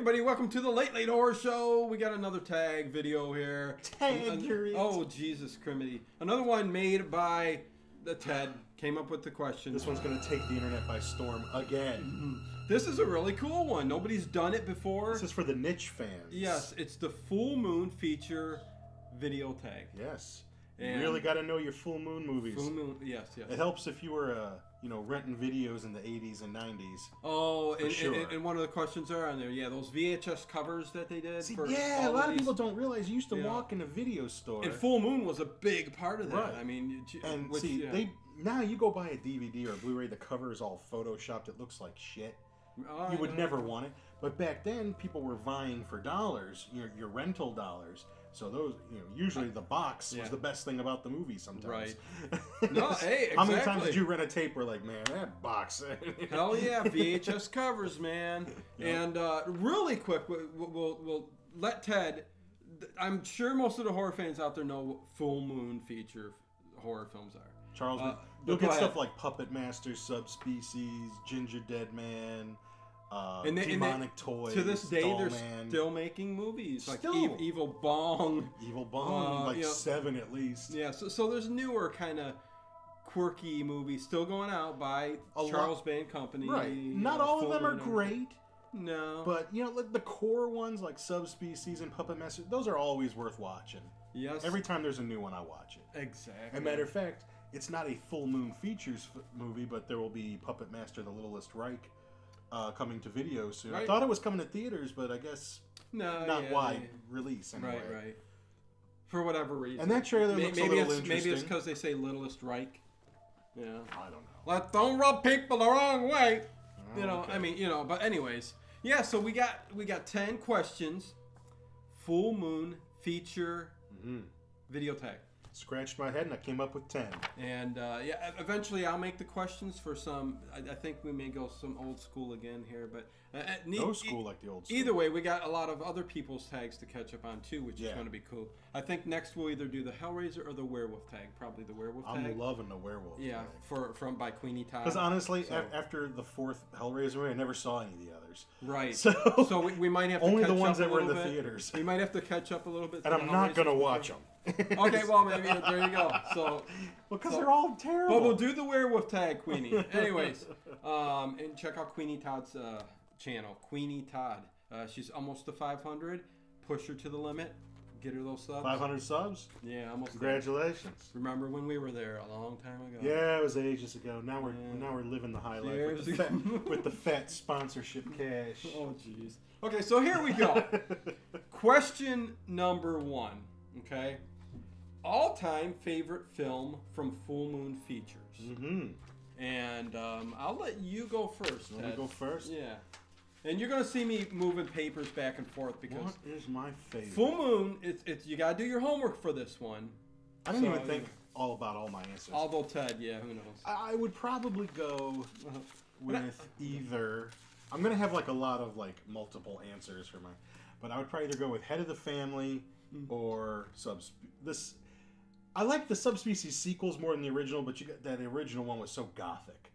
everybody, welcome to the Late Horror Show. We got another tag video here. Oh, Jesus criminy. Another one made by the Ted. Came up with the question. This one's going to take the internet by storm again. This is a really cool one. Nobody's done it before. This is for the niche fans. Yes, it's the full moon feature video tag. Yes. And you really got to know your full moon movies. Full moon, yes. It helps if you were, renting videos in the 80s and 90s. Oh, and one of the questions are on there. Yeah, those VHS covers that they did. See, a lot of people don't realize you used to walk in a video store. And full moon was a big part of that. Right. I mean, now you go buy a DVD or a Blu-ray, the cover is all photoshopped. It looks like shit. You would never want it. But back then, people were vying for dollars, your rental dollars. So those, usually the box was the best thing about the movie sometimes. Right. No, hey, exactly. How many times did you rent a tape where like, man, that box. Hell yeah, VHS covers, man. Yep. And really quick, we'll let Ted, I'm sure most of the horror fans out there know what full moon feature horror films are. Charles, you'll get stuff like Puppet Master, Subspecies, Ginger Dead Man, Demonic Toys. To this day, they're Man. still making movies like Evil Bong. Evil Bong, 7 at least. Yeah, so there's newer kind of quirky movies still going out by Charles Band Company. Right. Not all of them are great. No. But, like the core ones like Subspecies and Puppet Master, those are always worth watching. Yes. Every time there's a new one, I watch it. Exactly. As a matter of fact, it's not a full moon features movie, but there will be Puppet Master: The Littlest Reich coming to video soon. Right. I thought it was coming to theaters, but I guess not wide release anyway. Right. For whatever reason. And that trailer looks a little interesting. Maybe it's because they say Littlest Reich. Yeah. I don't know. Don't rub people the wrong way. Okay. I mean, but anyways. Yeah, so we got 10 questions. Full moon feature video tag. Scratched my head and I came up with 10. And eventually I'll make the questions for some. I think we may go some old school again here, but no school like the old school. Either way, we got a lot of other people's tags to catch up on too, which is going to be cool. I think next we'll either do the Hellraiser or the Werewolf tag. Probably the Werewolf tag. I'm loving the Werewolf. Yeah, tag. by Queenie Todd. Because honestly, after the 4th Hellraiser movie, I never saw any of the others. Right. So we might have to only catch the ones up that were in the bit. theaters. We might have to catch up a little bit. And I'm not going to watch them. Okay, well, maybe there you go. So because they're all terrible. But we'll do the Werewolf tag, Queenie. Anyways, and check out Queenie Todd's channel, Queenie Todd. She's almost to 500. Push her to the limit. Get her those subs. 500 subs? Yeah, almost. Congratulations. There. Remember when we were there a long time ago? Yeah, it was ages ago. Now we're living the high life with the fat sponsorship cash. Oh jeez. Okay, so here we go. Question number 1. Okay. All-time favorite film from Full Moon Features. And I'll let you go first, Ted. Let me go first? Yeah. And you're going to see me moving papers back and forth because... What is my favorite? Full Moon, it's you got to do your homework for this one. I didn't even think all about all my answers. Although Ted, who knows? I would probably go with either... I'm going to have a lot of multiple answers for mine. But I would probably either go with Head of the Family or Subspecies. I like the Subspecies sequels more than the original, but that original one was so gothic.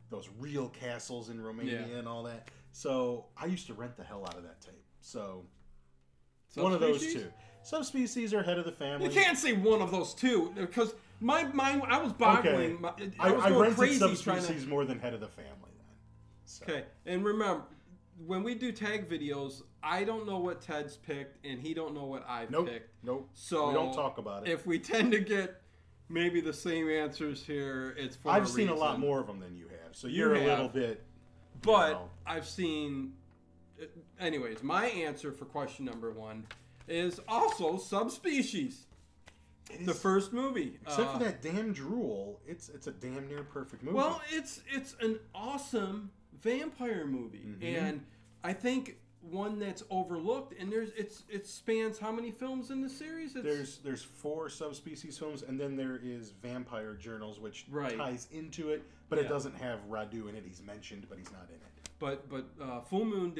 Those real castles in Romania and all that. So I used to rent the hell out of that tape. So one of those two. Subspecies or Head of the Family. You can't say one of those two because my mind, I was boggling. Okay. I was going rented crazy Subspecies more than Head of the Family then. So. Okay, and remember, when we do tag videos, I don't know what Ted's picked, and he don't know what I've picked. Nope. So we don't talk about it. If we tend to get maybe the same answers here, it's for I've seen a lot more of them than you have, so you're a little bit. But I've seen. Anyways, my answer for question number 1 is also Subspecies. The first movie, except for that damn drool, it's a damn near perfect movie. Well, it's an awesome vampire movie, and I think one that's overlooked. And it spans how many films in the series? There's 4 Subspecies films, and then there is Vampire Journals, which ties into it, but it doesn't have Radu in it. He's mentioned, but he's not in it. But Full Moon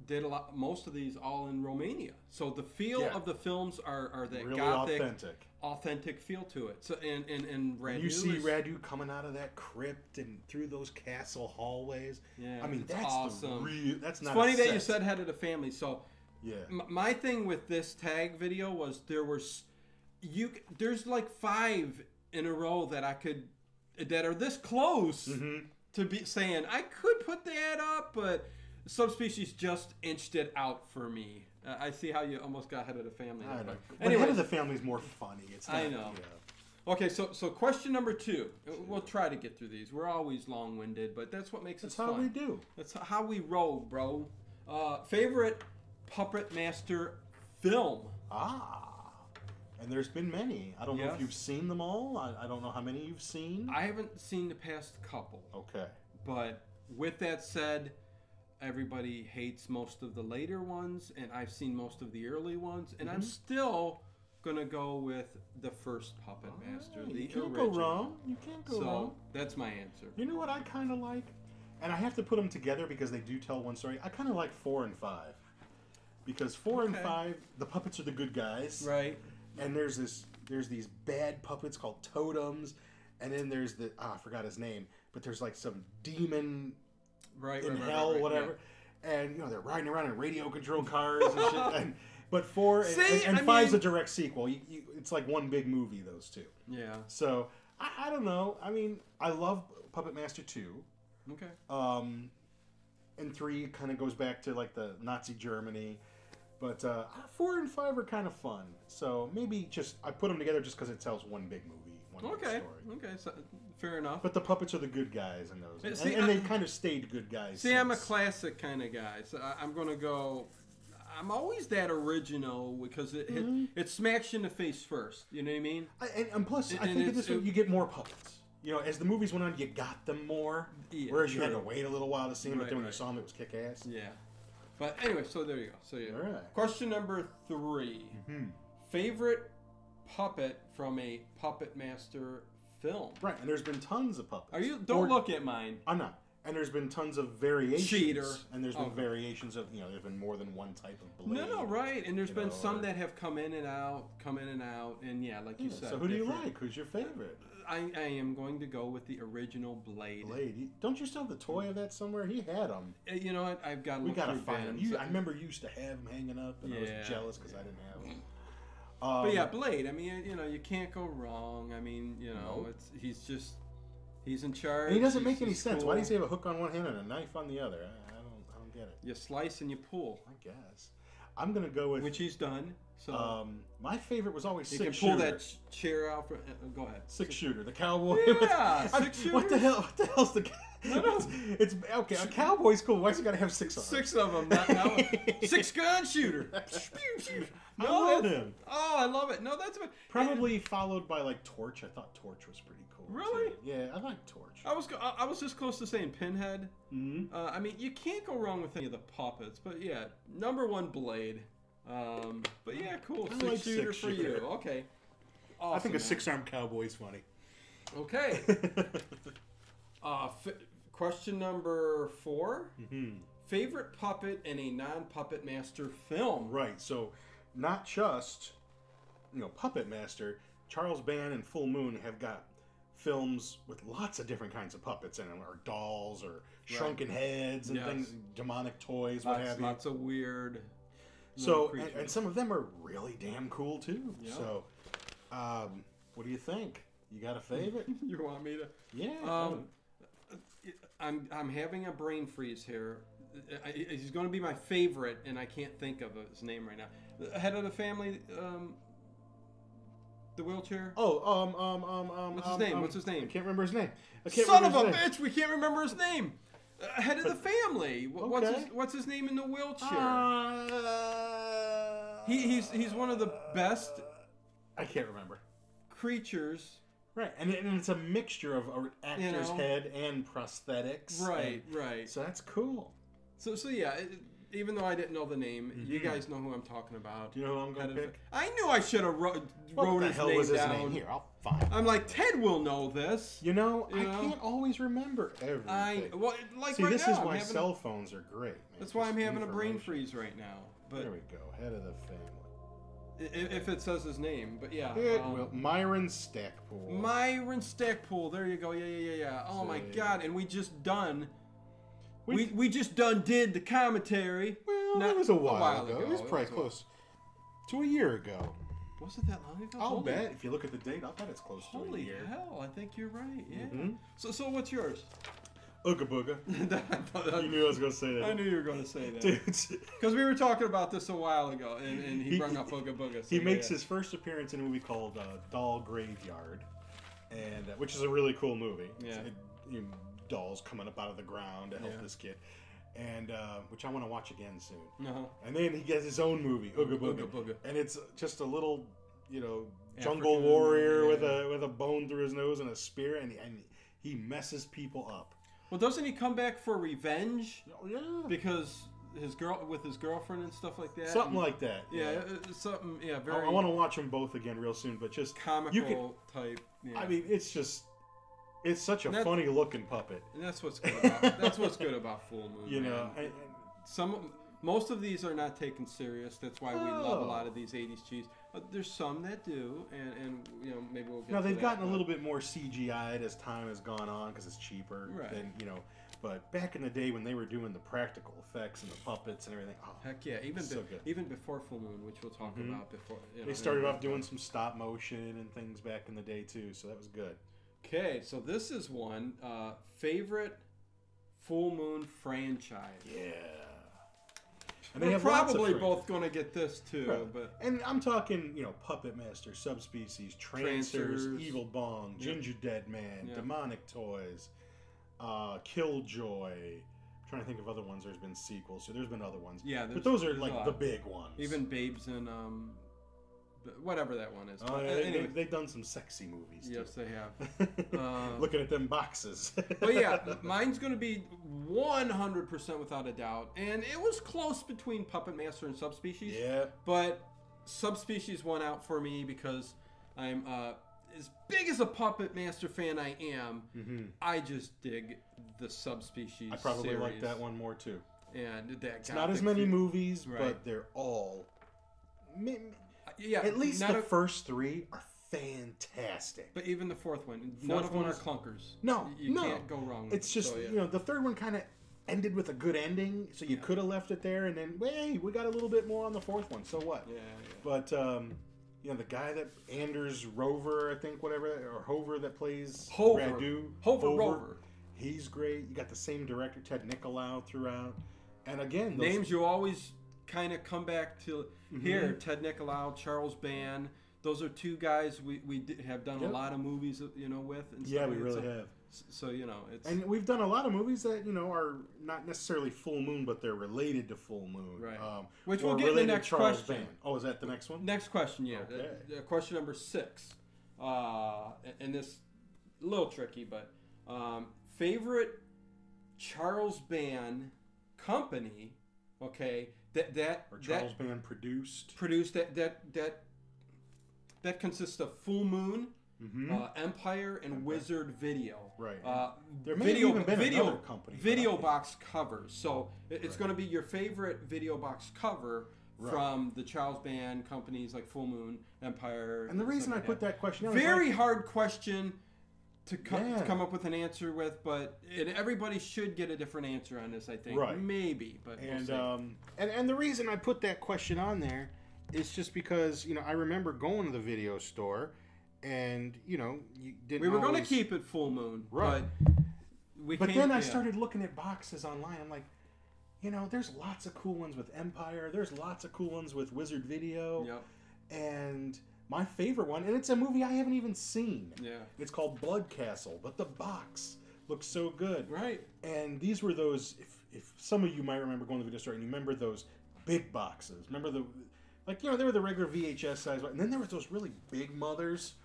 did most of these all in Romania. So the feel of the films are that really gothic, authentic feel to it. So and Radu, you see Radu coming out of that crypt and through those castle hallways. Yeah, I mean that's awesome. That's not. It's funny that you said head of the family. So yeah, my thing with this tag video was there's like 5 in a row that are this close to be saying I could put that up, but subspecies just inched it out for me. I see how you almost got head of the family. I know. Anyway, head of the family is more funny. It's not, I know. Okay, so question number 2. We'll try to get through these. We're always long-winded, but that's what makes us fun. That's how we do. That's how we roll, bro. Favorite Puppet Master film? And there's been many. I don't know if you've seen them all. I don't know how many you've seen. I haven't seen the past couple. Okay. But with that said, everybody hates most of the later ones, and I've seen most of the early ones, and I'm still gonna go with the first Puppet Master, the you can't original. go wrong. You can't go wrong. So that's my answer. You know what I kind of like, and I have to put them together because they do tell one story. I kind of like 4 and 5, because 4 and 5, the puppets are the good guys, right? And there's these bad puppets called totems, and then there's I forgot his name, but there's like some demon. In hell, whatever, and they're riding around in radio controlled cars and shit. But 4 and 5's a direct sequel. It's like one big movie, those two. Yeah. So I don't know. I mean, I love Puppet Master 2. Okay. And 3 kind of goes back to like the Nazi Germany, but 4 and 5 are kind of fun. So maybe I put them together just because it tells one big movie, one big story. Okay. So, fair enough. But the puppets are the good guys in those. And they've kind of stayed good guys. See, I'm a classic kind of guy. So I'm going to go... I'm always that original because it smacks you in the face first. You know what I mean? And plus, I think at this point you get more puppets. As the movies went on, you got them more. Yeah, whereas you had to wait a little while to see them, but then when you saw them, it was kick-ass. Yeah. But anyway, so there you go. So yeah. All right. Question number 3. Favorite puppet from a Puppet Master film? Right, and there's been tons of puppets. Don't look at mine. I'm not. And there's been tons of variations. Cheater. And there's been variations of, there's been more than one type of blade. No, right. And there's been some that have come in and out, and yeah, like you said. So who do you like? Who's your favorite? I am going to go with the original Blade. Don't you still have the toy of that somewhere? He had them. You know what? I've got to We got to find him. I remember you used to have him hanging up, and I was jealous because I didn't have him. But yeah, Blade. I mean, you can't go wrong. I mean, he's in charge. And he doesn't make any sense. Cool. Why does he have a hook on one hand and a knife on the other? I don't get it. You slice and you pull. I guess. I'm gonna go with which he's done. So my favorite was always you 6 can pull shooter. that chair out. Go ahead. 6 shooter, the cowboy. Yeah, 6 shooter. What the hell? What the hell's the? No. It's okay. A cowboy's cool. Why's he got to have 6 of them? 6 of them. Not 6 gun shooter. I love him. Oh, I love it. No, that's probably followed by like Torch. I thought Torch was pretty cool. Really? Too. Yeah, I like Torch. I was just close to saying Pinhead. Mm-hmm. I mean, you can't go wrong with any of the puppets. But yeah, number 1 Blade. But yeah, cool. 6 shooter for you. Okay. Awesome, I think a 6-armed cowboy's funny. Okay. Question number 4. Mm-hmm. Favorite puppet in a non-Puppet Master film. Right. So, not just Puppet Master. Charles Band and Full Moon have got films with lots of different kinds of puppets in them, or dolls, or shrunken heads, and things, demonic toys, what have you. Lots of weird. So, and some of them are really damn cool too. Yeah. So, what do you think? You got a favorite? You want me to? Yeah. I'm having a brain freeze here. He's going to be my favorite, and I can't think of his name right now. Head of the family, the wheelchair. What's his name? What's his name? I can't remember his name. Son of a bitch! We can't remember his name. Head of the family. What's his name in the wheelchair? He's one of the best. I can't remember. Creatures. Right, and it's a mixture of an actor's head and prosthetics. Right. So that's cool. So yeah, even though I didn't know the name, you guys know who I'm talking about. Do you know who I'm going to pick? I knew I should have wrote his name down. Here, I'll find it. I'm like, Ted will know this. I can't always remember everything. See, this is why cell phones are great. Man. That's why I'm having a brain freeze right now. But there we go. Head of the family. If it says his name, but yeah. Myron Stackpool. Myron Stackpool. There you go. Yeah. Oh my God! And we just done. We just did the commentary. Well, that was a while ago. It was probably close to a year ago. Was it that long ago? I'll bet. If you look at the date, I'll bet it's close to a year. Holy hell! I think you're right. Yeah. So what's yours? Ooga Booga. You knew I was going to say that. I knew you were going to say that. Dude. Because we were talking about this a while ago, and he brought up Ooga Booga. So he makes his first appearance in a movie called Doll Graveyard, and which is a really cool movie. Yeah. Dolls coming up out of the ground to help this kid. And which I want to watch again soon. And then he gets his own movie, Ooga Booga. And it's just a little, jungle warrior with a bone through his nose and a spear, and he messes people up. Well, doesn't he come back for revenge? Oh yeah. Because his girlfriend and stuff like that. Something like that. Yeah, something. Yeah, very. I want to watch them both again real soon, but just comical type. Yeah. I mean, it's such a funny looking puppet. And that's what's good about. That's what's good about Full Moon. Most of these are not taken serious. That's why we love a lot of these '80s cheese. There's some that do, and maybe we'll get. Now they've gotten a little bit more CGI'd as time has gone on because it's cheaper. Right. Than, but back in the day when they were doing the practical effects and the puppets and everything, heck yeah! Even before Full Moon, which we'll talk about before. They started off doing some stop motion and things back in the day too, so that was good. Okay, so this is one favorite Full Moon franchise. Yeah. And we're probably both going to get this too, but I'm talking, Puppet Master, Subspecies, Trancers, Evil Bong, Ginger Dead Man, Demonic Toys, Killjoy. I'm trying to think of other ones. There's been sequels, so there's been other ones. Yeah, but those are like the big ones. Even Babes and whatever that one is. Anyway. They've done some sexy movies. Yes, they have. Looking at them boxes. But yeah, mine's going to be 100% without a doubt. And it was close between Puppet Master and Subspecies. Yeah. But Subspecies won out for me because I'm as big as a Puppet Master fan I am. I just dig the Subspecies. I probably series. like that one more too. And it's not as many movies, but they're all. Yeah, at least the first three are fantastic. But even the fourth one, none of them are clunkers. No, you can't go wrong. It's just the third one kind of ended with a good ending, so you could have left it there, and then hey, we got a little bit more on the fourth one. So what? Yeah. But the guy that Anders Rover, I think, whatever, or Hover that plays Radu, Rover. He's great. You got the same director, Ted Nicolau, throughout, and again, names you always kind of come back to here. Ted Nicolau, Charles Band. Those are two guys we have done a lot of movies, with. And we really have. So it's and we've done a lot of movies that are not necessarily Full Moon, but they're related to Full Moon. Right. Which we'll get in the next question. Band. Oh, is that the next one? Next question, yeah. Okay. Question number 6. And this a little tricky, but favorite Charles Band company. Okay. Charles Band produced that consists of Full Moon, Empire, and Wizard Video. Right. There may have even been another company. Video box covers. So it's going to be your favorite video box cover from the Charles Band companies like Full Moon, Empire. And the reason I put that question out very hard question to come up with an answer with, but everybody should get a different answer on this, I think. Right. Maybe, but and we'll see. And the reason I put that question on there is just because I remember going to the video store, and you didn't. We were going to keep it Full Moon, right? But then I started looking at boxes online. I'm like, there's lots of cool ones with Empire. There's lots of cool ones with Wizard Video. Yep. And my favorite one, and it's a movie I haven't even seen. Yeah. It's called Blood Castle, but the box looks so good. Right. And these were those, if some of you might remember going to the video store and you remember those big boxes. Remember they were the regular VHS size, and then there were those really big mothers,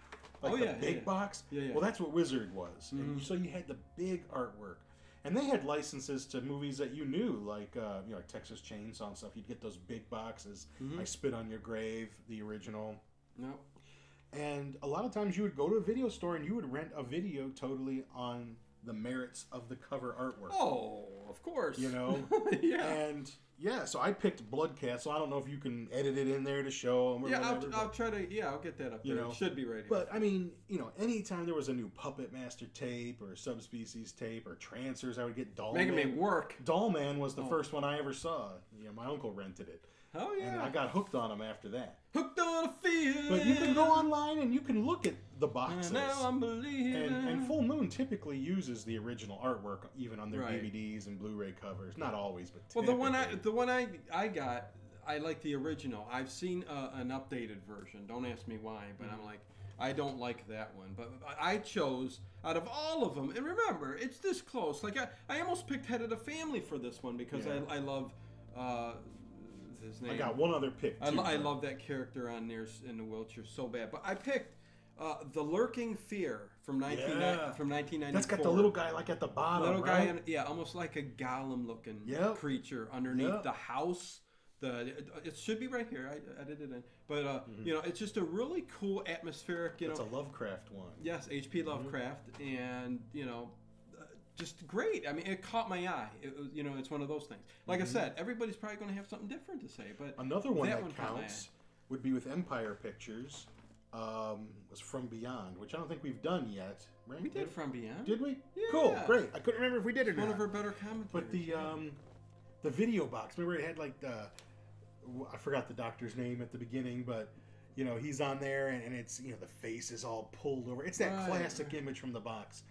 like big box. Yeah. Well, that's what Wizard was. And so you had the big artwork. And they had licenses to movies that you knew, like like Texas Chainsaw and stuff. You'd get those big boxes. I Spit on Your Grave, the original. No. And a lot of times you would go to a video store and you would rent a video totally on the merits of the cover artwork. Oh, of course. You know? Yeah. And yeah, so I picked Blood Castle. I don't know if you can edit it in there to show them or whatever. I'll try to, I'll get that up there. It should be right here. But, I mean, anytime there was a new Puppet Master tape or Subspecies tape or Trancers, I would get Doll Man. Making me work. Doll Man was the first one I ever saw. My uncle rented it. Oh, yeah. And I got hooked on them after that. Hooked on a feeling. But you can go online and you can look at the boxes. And now I'm believing. And Full Moon typically uses the original artwork, even on their DVDs and Blu-ray covers. Not always, but typically. Well, the one I got, I like the original. I've seen an updated version. Don't ask me why, but I'm like, I don't like that one. But I chose, out of all of them, and remember, it's this close. Like, I almost picked Head of the Family for this one because I love... his name. I got one other pick, too. I love that character on there in the wheelchair so bad. But I picked The Lurking Fear from 1994. That's got the little guy like at the bottom, guy, almost like a golem-looking creature underneath the house. It should be right here. I edited it in. But, it's just a really cool atmospheric, It's a Lovecraft one. Yes, H.P. Lovecraft. And, just great. I mean, it caught my eye. It was, it's one of those things. Like I said, everybody's probably going to have something different to say. But another one that counts would be with Empire Pictures. Was From Beyond, which I don't think we've done yet. Right? We did From Beyond. Did we? Yeah. Cool, great. I couldn't remember if we did or not. One of our better commentators. But the video box. Remember, it had like I forgot the doctor's name at the beginning, but he's on there and it's the face is all pulled over. It's that classic image from the box.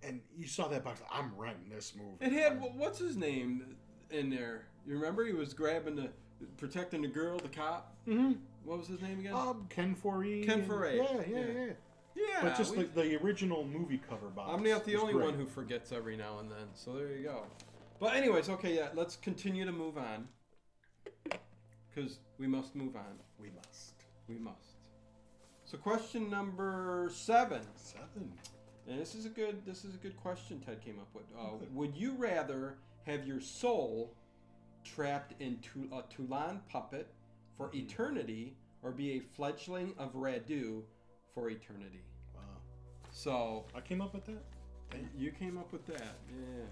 And you saw that box. I'm renting this movie. It had what's his name in there? You remember he was protecting the girl, the cop. Mm-hmm. What was his name again? Ken Foree. Ken Foree. Yeah. But just the original movie cover box. I'm not the only one who forgets every now and then. So there you go. But anyways, okay, let's continue to move on because we must move on. We must. So question number 7. 7. And this is a good question Ted came up with. Would you rather have your soul trapped into a Toulon puppet for eternity, or be a fledgling of Radu for eternity? Wow. So I came up with that. Damn. You came up with that, yeah.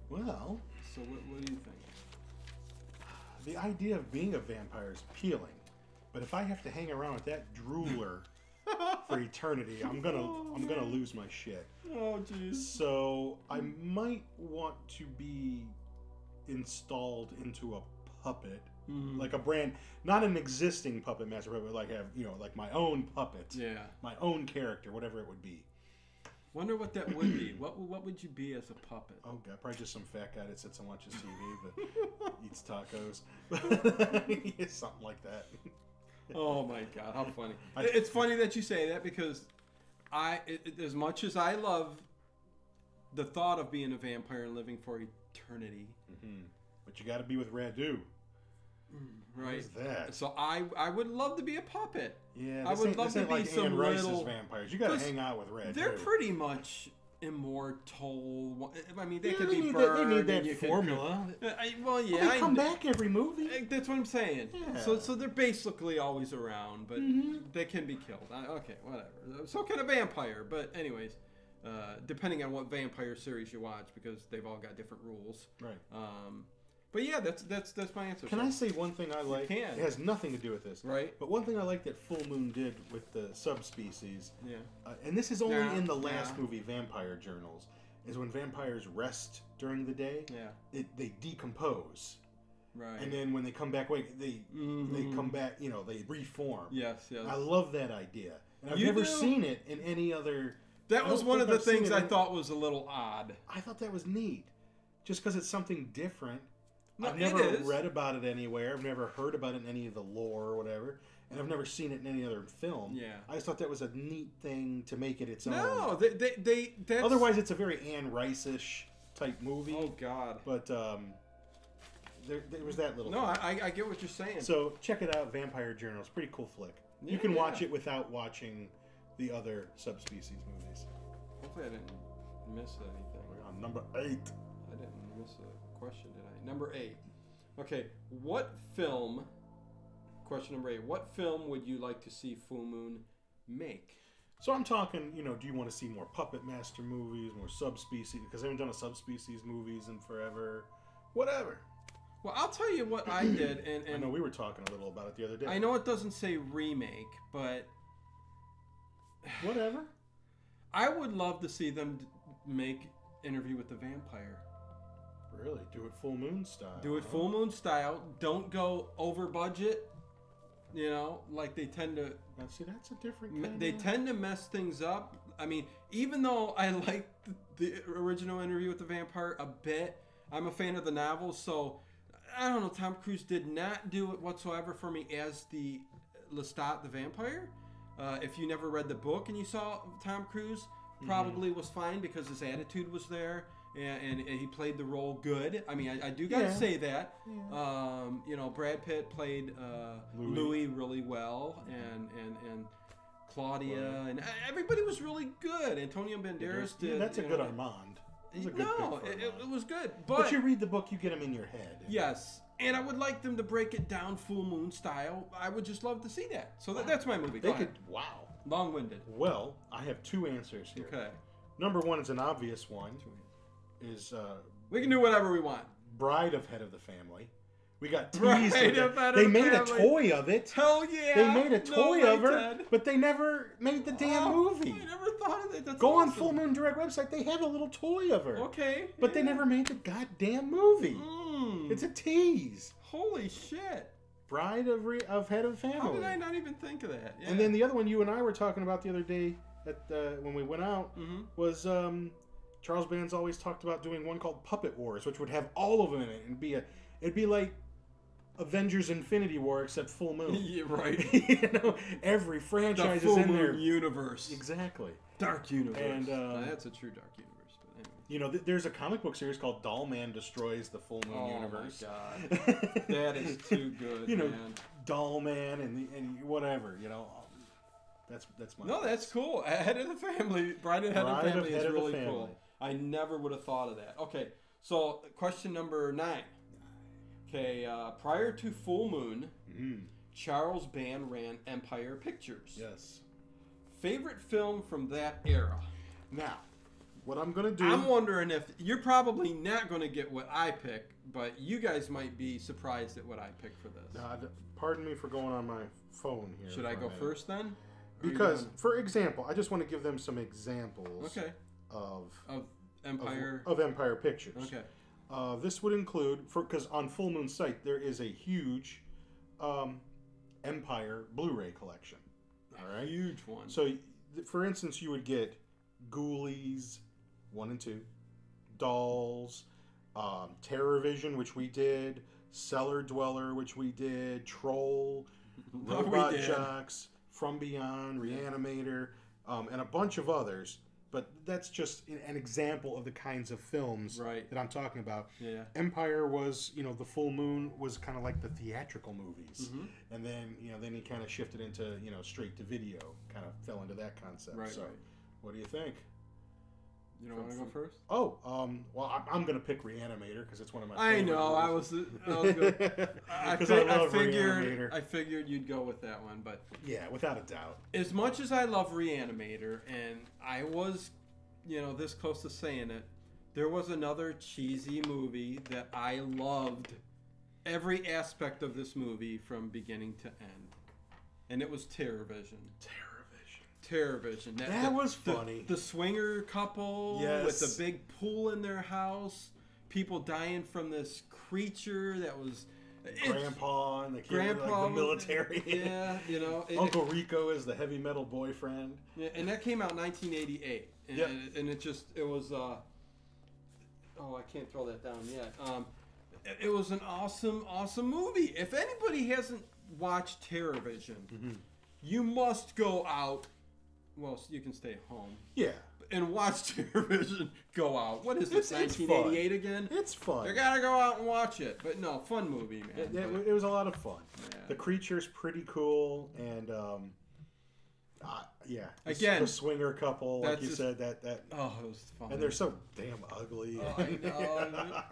Well. So what do you think? The idea of being a vampire is appealing, but if I have to hang around with that drooler for eternity, I'm gonna lose my shit. Oh jeez. So I might want to be installed into a puppet, like a brand, not an existing puppet master, but like have like my own puppet, my own character, whatever it would be. Wonder what that would be. What would you be as a puppet? Oh god, probably just some fat guy that sits and watches TV but eats tacos. Something like that. Oh my god, how funny. It's funny that you say that because as much as I love the thought of being a vampire and living for eternity. But you got to be with Radu. Right. What is that? So I would love to be a puppet. Yeah, I would love to be like some Anne Rice's little vampires. You got to hang out with Radu. They're pretty much immortal. I mean, they could they be need burned. They need that formula. Well, yeah. They come back every movie. That's what I'm saying. Yeah. So they're basically always around, but they can be killed. Okay, whatever. So can a vampire. But anyways, depending on what vampire series you watch, because they've all got different rules. Right. But yeah, that's my answer. Can I say one thing I like? You can. It has nothing to do with this. Right. But one thing I like that Full Moon did with the subspecies, yeah. And this is only in the last movie, Vampire Journals, is when vampires rest during the day, they decompose. Right. And then when they come back, they come back, they reform. Yes. I love that idea. And I've never seen it in any other... That was one of the things I thought was a little odd. I thought that was neat. Just because it's something different. No, I've never read about it anywhere. I've never heard about it in any of the lore or whatever. And I've never seen it in any other film. Yeah. I just thought that was a neat thing to make it its own. No, that's... Otherwise, it's a very Anne Rice-ish type movie. Oh, God. But there was that little thing. I get what you're saying. So check it out, Vampire Journals. Pretty cool flick. You can watch it without watching the other subspecies movies. Hopefully I didn't miss anything. We're on number 8. miss a question, did I? Number 8. Okay, what film? Question number 8. What film would you like to see Full Moon make? So I'm talking, do you want to see more Puppet Master movies, more Subspecies? Because they haven't done a Subspecies movies in forever. Whatever. Well, I'll tell you what I did, and I know we were talking a little about it the other day. I know it doesn't say remake, but whatever. I would love to see them make Interview with the Vampire. Really? Do it Full Moon style. Do it Full Moon style. Don't go over budget. Like they tend to. Now, see, that's a different kind They tend to mess things up. I mean, even though I like the original Interview with the Vampire a bit, I'm a fan of the novel, so I don't know. Tom Cruise did not do it whatsoever for me as the Lestat the Vampire. If you never read the book and you saw Tom Cruise, probably was fine because his attitude was there and he played the role good. I mean, I do gotta say that. Yeah. Brad Pitt played Louis really well, and Claudia, and everybody was really good. Antonio Banderas did. That's a good Armand. It was good. But you read the book, you get him in your head. Yes. And I would like them to break it down Full Moon style. I would just love to see that. So that's my movie. Go ahead. Wow. Long-winded. Well, I have 2 answers here. Okay. Number 1 is an obvious one. Is we can do whatever we want. Bride of Head of the Family. We got teased. They made a toy of it. Hell yeah! They made a toy of her, but they never made the damn movie. I never thought of it. That's Go awesome. on Full Moon Direct website. They have a little toy of her. Okay. But they never made the goddamn movie. It's a tease. Holy shit. Bride of Head of Family. How did I not even think of that? Yeah. And then the other one you and I were talking about the other day when we went out was Charles Band's always talked about doing one called Puppet Wars, which would have all of them in it and it'd be like Avengers Infinity War except Full Moon. Yeah, right. Every franchise is in there. Universe. Exactly. Dark universe. And that's a true dark universe. But anyway. There's a comic book series called Doll Man Destroys the Full Moon Universe. Oh my god. That is too good, man. Doll Man and whatever, That's my that's cool. Head of the Family, Bride of Head of the Family is really cool. I never would have thought of that. Okay, so question number 9. Okay, prior to Full Moon, Charles Band ran Empire Pictures. Yes. Favorite film from that era? Now, what I'm going to do... I'm wondering if... You're probably not going to get what I pick, but you guys might be surprised at what I pick for this. Pardon me for going on my phone here. Should I go first then? Because, for example, I just want to give them some examples of Empire... Of Empire Pictures. Okay. This would include, because on Full Moon's site, there is a huge Empire Blu-ray collection. All right? Huge one. So, for instance, you would get Ghoulies 1 and 2, Dolls, Terror Vision, which we did, Cellar Dweller, which we did, Troll, Robot Jocks, From Beyond, Reanimator, and a bunch of others. But that's just an example of the kinds of films that I'm talking about. Yeah. Empire was, the Full Moon was kind of like the theatrical movies. And then, then he kind of shifted into, straight to video, kind of fell into that concept. Right, so, what do you think? You don't want to go first? Oh, well, I'm going to pick Reanimator because it's one of my favorite movies. I figured you'd go with that one, but... Yeah, without a doubt. As much as I love Reanimator, and I was, this close to saying it, there was another cheesy movie that I loved every aspect of this movie from beginning to end. And it was Terror Vision. Terror Vision. That was funny. The swinger couple with the big pool in their house. People dying from this creature that was... Grandpa and the kid, the military. Yeah, Uncle Rico is the heavy metal boyfriend. Yeah, and that came out in 1988. And it was... I can't throw that down yet. It was an awesome, awesome movie. If anybody hasn't watched Terror Vision, you must go out. Well, you can stay home. Yeah. And watch Terror Vision go out. What is this, 1988 again? It's fun. You gotta go out and watch it. But no, fun movie, man. It was a lot of fun. Yeah. The creature's pretty cool, and Yeah. Again, the swinger couple, like you said, that. Oh, it was fun. And they're so damn ugly. Oh, I know.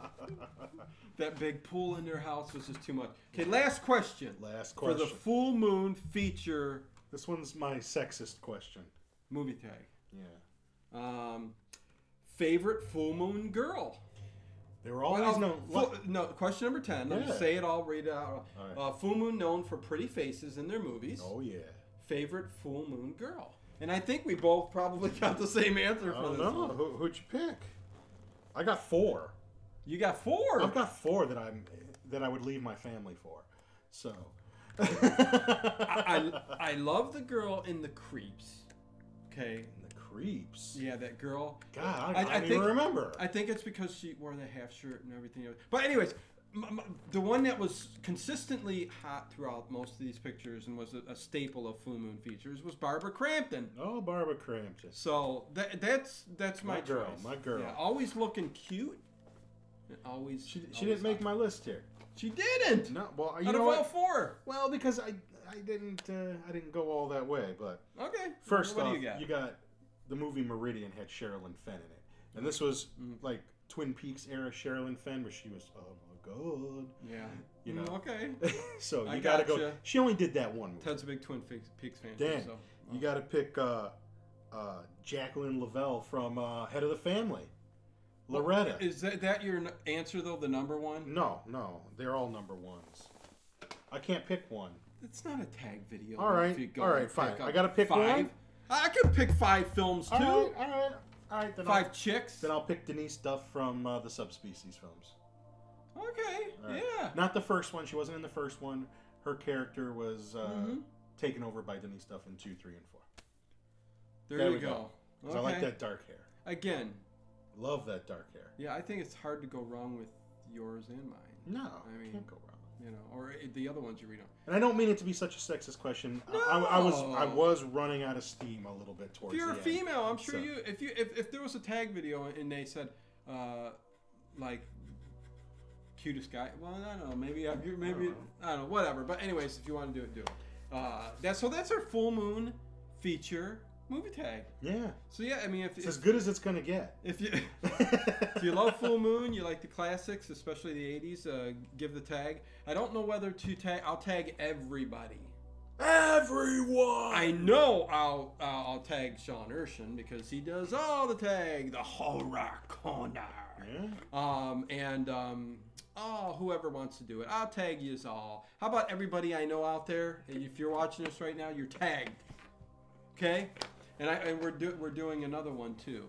That big pool in their house was just too much. Okay, last question. For the full moon feature. This one's my sexist question. Movie tag. Yeah. Favorite full moon girl. They were always known. No, question number 10. Let me say it. I'll read it out. Right. Full moon known for pretty faces in their movies. Oh yeah. Favorite full moon girl. And I think we both probably got the same answer for this one. Who'd you pick? I got 4. You got 4? I've got 4 that I would leave my family for. So. I love the girl in the Creeps. Okay. Creeps. Yeah, that girl. God, I don't even remember. I think it's because she wore the half shirt and everything. But anyways, the one that was consistently hot throughout most of these pictures and was a staple of full moon features was Barbara Crampton. Oh, Barbara Crampton. So that's my girl. choice. My girl. Yeah, always looking cute. Always. She didn't make my list here. She didn't. No. Well, out of all 4. Well, because I didn't go all that way. But okay. First what off, do you got? The movie Meridian had Sherilyn Fenn in it, and this was like Twin Peaks era Sherilyn Fenn, where she was my god. Yeah. You know. Okay. So you gotta go. She only did that one movie. Ted's a big Twin Peaks fan. Dan, you gotta pick Jacqueline Lavelle from Head of the Family. Loretta. Is that your answer though? The number 1? No, they're all number 1s. I can't pick one. It's not a tag video. All right, fine. I gotta pick 5. one. I could pick 5 films too. All right. Then 5 chicks. Then I'll pick Denise Duff from the Subspecies films. Okay. Right. Yeah. Not the first one. She wasn't in the first one. Her character was taken over by Denise Duff in 2, 3, and 4. There you go. Okay. I like that dark hair. Again. Love that dark hair. Yeah, I think it's hard to go wrong with yours and mine. No, can't go wrong. You know, or the other ones you read on. And I don't mean it to be such a sexist question. No. I was running out of steam a little bit towards. If you're the a female, end. I'm sure if there was a tag video and they said like cutest guy. Well, I don't know. Maybe I don't know. Whatever. But anyways, if you want to do it, do it. That's our full moon feature movie tag. Yeah. So yeah, I mean, it's as good as it's gonna get. If you love full moon, you like the classics, especially the '80s, give the tag. I don't know whether to tag. I'll tag everybody. Everyone. I know I'll tag Sean Urshan because he does all the tag, the horror corner. Yeah. Whoever wants to do it, I'll tag you all. How about everybody I know out there? If you're watching this right now, you're tagged. Okay. And we're doing another one too.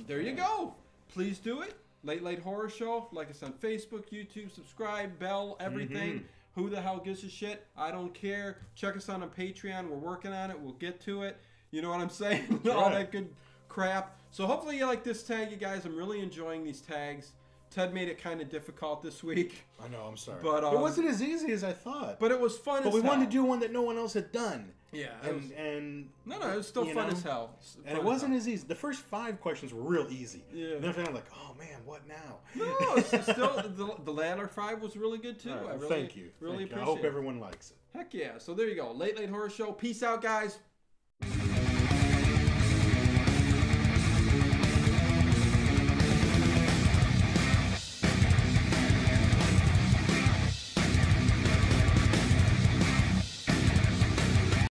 There you go. Please do it. Late Horror Show. Like us on Facebook, YouTube, subscribe, bell, everything. Who the hell gives a shit? I don't care. Check us out on Patreon. We're working on it. We'll get to it. You know what I'm saying? All that good crap. So hopefully you like this tag, you guys. I'm really enjoying these tags. Ted made it kind of difficult this week. I know, I'm sorry. But it wasn't as easy as I thought. But it was fun But we wanted to do one that no one else had done. Yeah. And no, it was still fun as hell. And it wasn't as easy. The first 5 questions were real easy. Yeah. And then I'm like, oh man, what now? No, it's still the latter 5 was really good too. Right, I really, thank you. Really appreciate it. appreciate I hope everyone likes it. Heck yeah. So there you go. Late Horror Show. Peace out, guys.